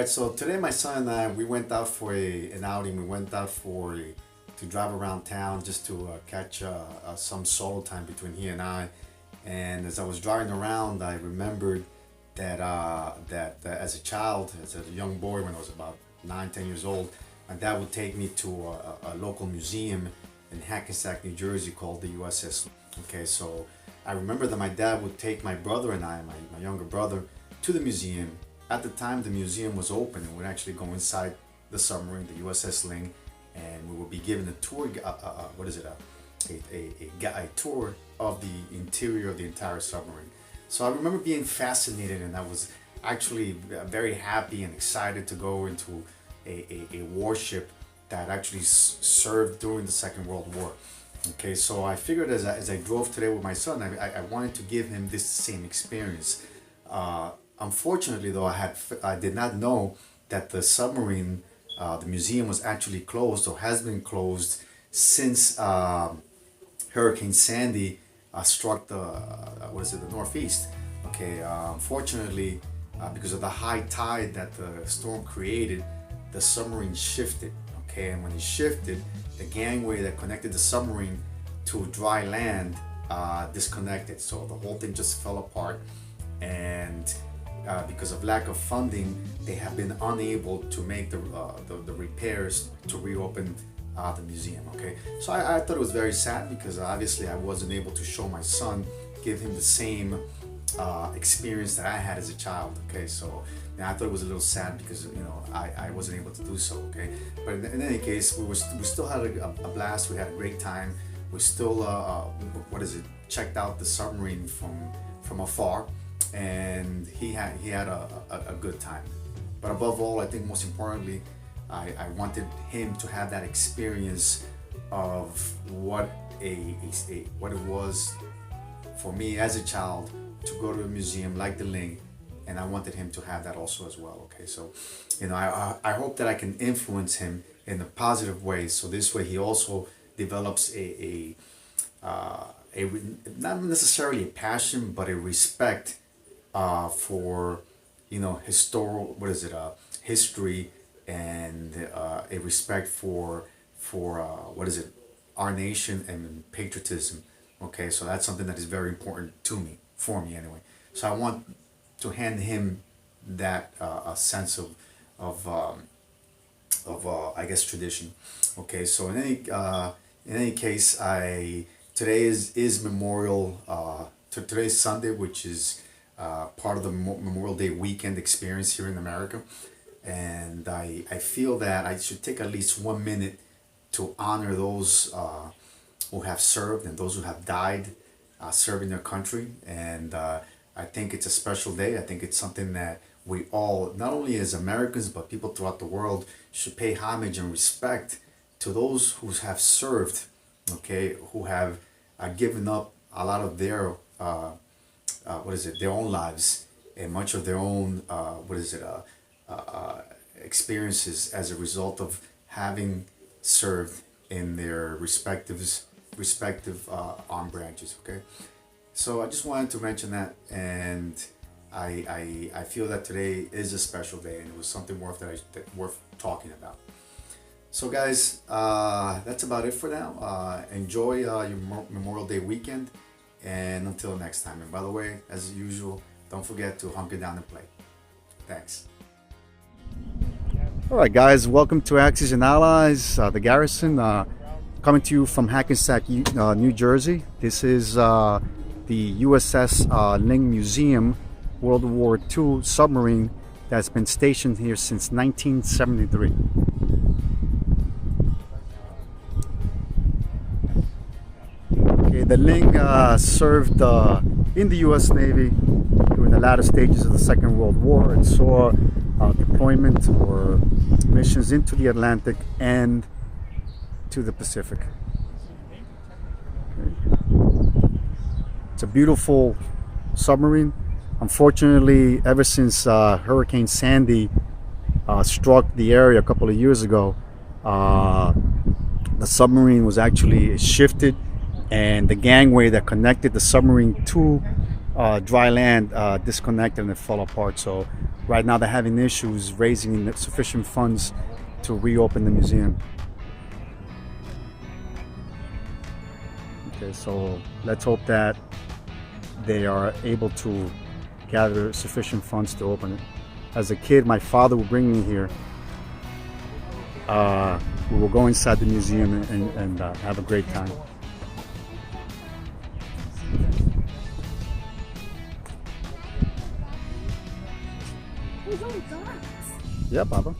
right, so today my son and I, we went out for an outing. We went out to drive around town just to catch some solo time between he and I. And as I was driving around, I remembered that as a child, as a young boy, when I was about 9, 10 years old, my dad would take me to a local museum in Hackensack, New Jersey, called the USS Ling. Okay, so I remember that my dad would take my brother and I, my younger brother, to the museum. At the time, the museum was open, and we'd actually go inside the submarine, the USS Ling, and we would be given a tour. A tour of the interior of the entire submarine. So I remember being fascinated, and I was actually very happy and excited to go into a warship that actually served during the Second World War. Okay, so I figured as I drove today with my son, I wanted to give him this same experience. Unfortunately, though, I did not know that the submarine, the museum, was actually closed, or has been closed since Hurricane Sandy struck the Northeast. Okay, unfortunately, because of the high tide that the storm created, the submarine shifted. Okay, and when it shifted, the gangway that connected the submarine to dry land disconnected. So the whole thing just fell apart, and because of lack of funding, they have been unable to make the repairs to reopen the museum. Okay, so I thought it was very sad, because obviously I wasn't able to show my son, give him the same experience that I had as a child. Okay, so I thought it was a little sad because I wasn't able to do so. Okay, but in any case, we still had a blast. We had a great time. We still checked out the submarine from afar, and he had a good time. But above all, I think most importantly, I wanted him to have that experience of what it was for me as a child to go to a museum like the Ling, and I wanted him to have that also as well. Okay, so I hope that I can influence him in a positive way, so this way he also develops not necessarily a passion, but a respect for history, and a respect for our nation and patriotism. Okay, so that's something that is very important for me anyway. So I want to hand him that a sense of I guess tradition. Okay, so in any case, today is Memorial. Today's Sunday, which is part of the Memorial Day weekend experience here in America, and I feel that I should take at least 1 minute to honor those who have served and those who have died serving their country. And I think it's a special day. I think it's something that we all, not only as Americans, but people throughout the world, should pay homage and respect to those who have served, okay, who have given up a lot of their their own lives, and much of their own experiences as a result of having served in their respective armed branches. Okay, so I just wanted to mention that, and I feel that today is a special day, and it was something worth talking about. So guys, that's about it for now. Enjoy your Memorial Day weekend, and until next time. And by the way, as usual, don't forget to hunker down and play. Thanks. All right, guys, welcome to Axis and Allies, the Garrison, coming to you from Hackensack, New Jersey. This is the USS Ling Museum, World War II submarine that's been stationed here since 1973. Okay, the Ling served in the U.S. Navy during the latter stages of the Second World War, and saw deployment or missions into the Atlantic and to the Pacific. Okay. It's a beautiful submarine. Unfortunately, ever since Hurricane Sandy struck the area a couple of years ago, the submarine was actually shifted, and the gangway that connected the submarine to dry land disconnected, and it fell apart. So right now they're having issues raising sufficient funds to reopen the museum. Okay, so let's hope that they are able to gather sufficient funds to open it. As a kid, my father would bring me here. We will go inside the museum and have a great time. Yeah, Baba.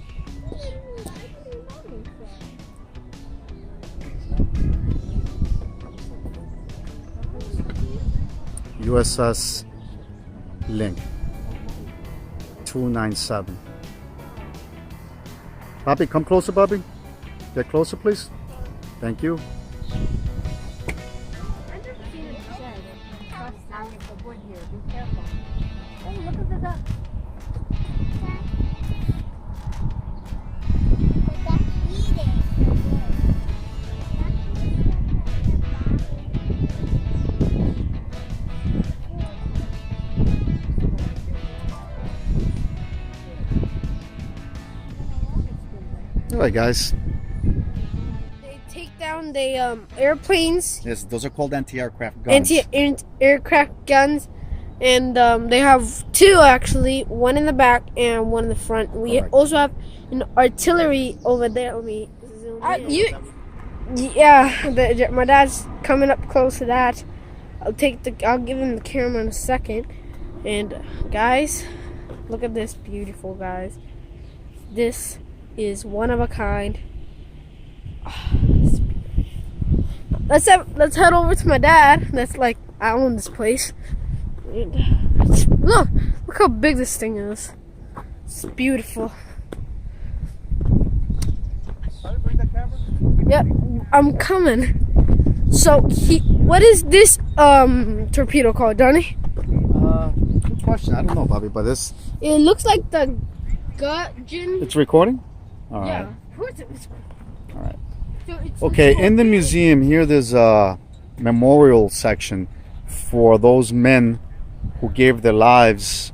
USS Ling 297. Bobby, come closer, Bobby. Get closer, please. Thank you. I've never seen a shed. Trust out of the wood here. Be careful. Hey, look at the duck. All right, guys. They take down the airplanes. Yes, those are called anti-aircraft guns. Anti-aircraft guns. And they have two, actually. One in the back and one in the front. We also have an artillery over there. Let me zoom in. Yeah, my dad's coming up close to that. I'll give him the camera in a second. And guys, look at this beautiful, guys. This is one of a kind. Let's head over to my dad. That's like, I own this place. Look how big this thing is. It's beautiful. Yep, I'm coming. So what is this torpedo called, Donnie? Good question. I don't know, Bobby, but this. It looks like the gudgeon. It's recording. All Yeah. right. All right. So it's Okay, in the museum here, there's a memorial section for those men who gave their lives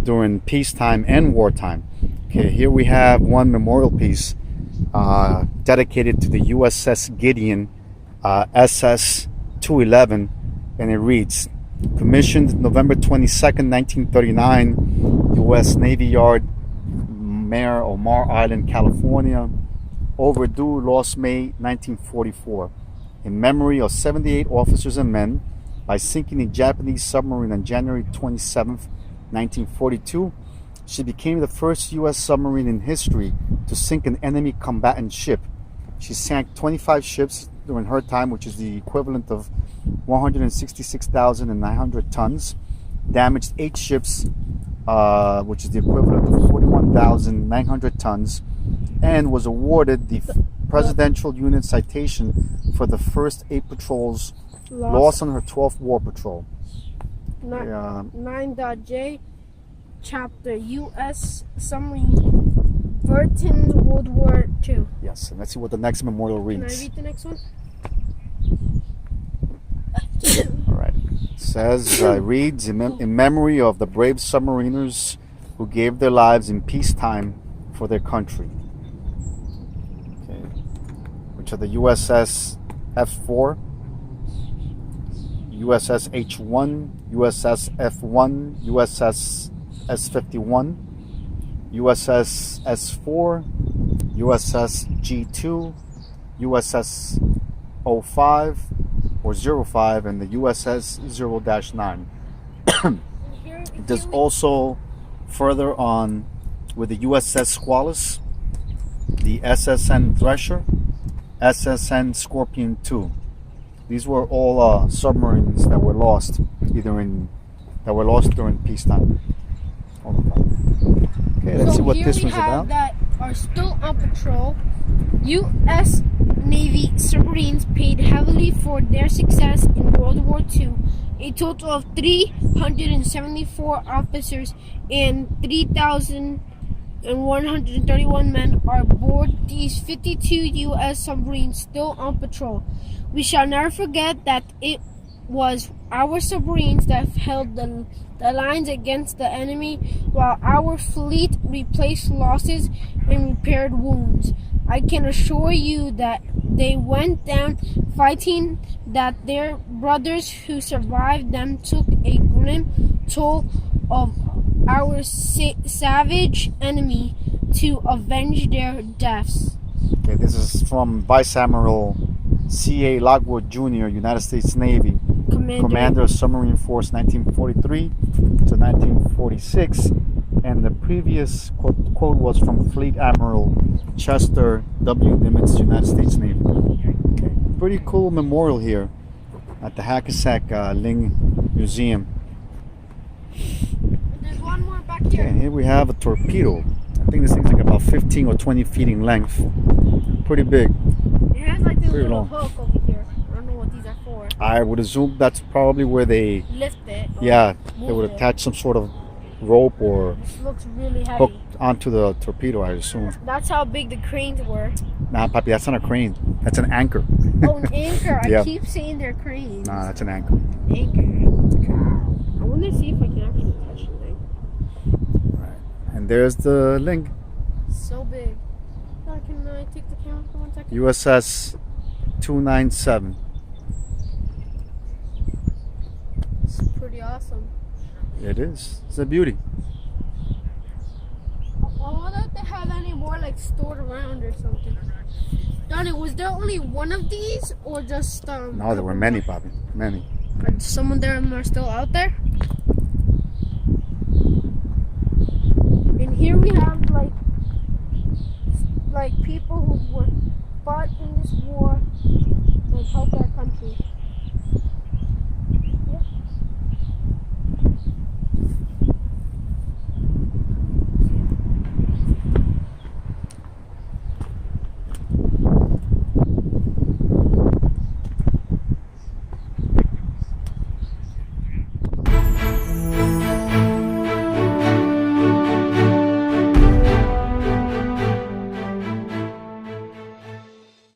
during peacetime and wartime. Okay, here we have one memorial piece dedicated to the USS Gideon, SS 211, and it reads, commissioned November 22nd, 1939, U.S. Navy Yard, Mar Island, California. Overdue, lost May 1944. In memory of 78 officers and men, by sinking a Japanese submarine on January 27th, 1942, she became the first U.S. submarine in history to sink an enemy combatant ship. She sank 25 ships during her time, which is the equivalent of 166,900 tons, damaged 8 ships, which is the equivalent of 41,900 tons, and was awarded the Presidential Unit Citation for the first 8 patrols lost on her 12th war patrol. 9.J, chapter U.S. submarine, Britain, World War II. Yes, and let's see what the next memorial reads. Can I read the next one? All right. It says, reads, in memory of the brave submariners who gave their lives in peacetime for their country. Okay. Which are the USS F4, USS H1, USS F1, USS S51, USS S4, USS G2, USS 05 or 05, and the USS 0-9. There's also further on with the USS Squalus, the SSN Thresher, SSN Scorpion 2. These were all submarines that were lost, during peacetime. Okay, let's see what this one's about. That are still on patrol. U.S. Navy submarines paid heavily for their success in World War II. A total of 374 officers and 3,131 men are aboard these 52 U.S. submarines still on patrol. We shall never forget that it was our submarines that held the lines against the enemy, while our fleet replaced losses and repaired wounds. I can assure you that they went down fighting, that their brothers who survived them took a grim toll of our savage enemy to avenge their deaths. Okay, this is from Vice Admiral C.A. Lockwood Jr., United States Navy, Commander of Submarine Force 1943 to 1946. And the previous quote was from Fleet Admiral Chester W. Nimitz, United States Navy. Okay. Pretty cool memorial here at the Hackensack Ling Museum. There's one more back here. Okay, and here we have a torpedo. I think this thing's like about 15 or 20 feet in length. Pretty big. It has like this Pretty little long. hook over here. I don't know what these are for. I would assume that's probably where they Lift it. they would attach some sort of rope or This looks really heavy. hook onto the torpedo, I assume. That's how big the cranes were. Nah, Papi, that's not a crane. That's an anchor. Oh, an anchor. Yeah. I keep saying they're cranes. Nah, that's an anchor. Anchor. Okay. I want to see if I can actually touch the thing. Right. And there's the Ling. So big. Can I take the camera for 1 second? USS 297. It's pretty awesome. It is. It's a beauty. I wonder if they have any more like stored around or something. Donnie, was there only one of these or just No, there were many, Papi. Many. Are some of them are still out there? And here we have like people who were fought in this war and helped our country.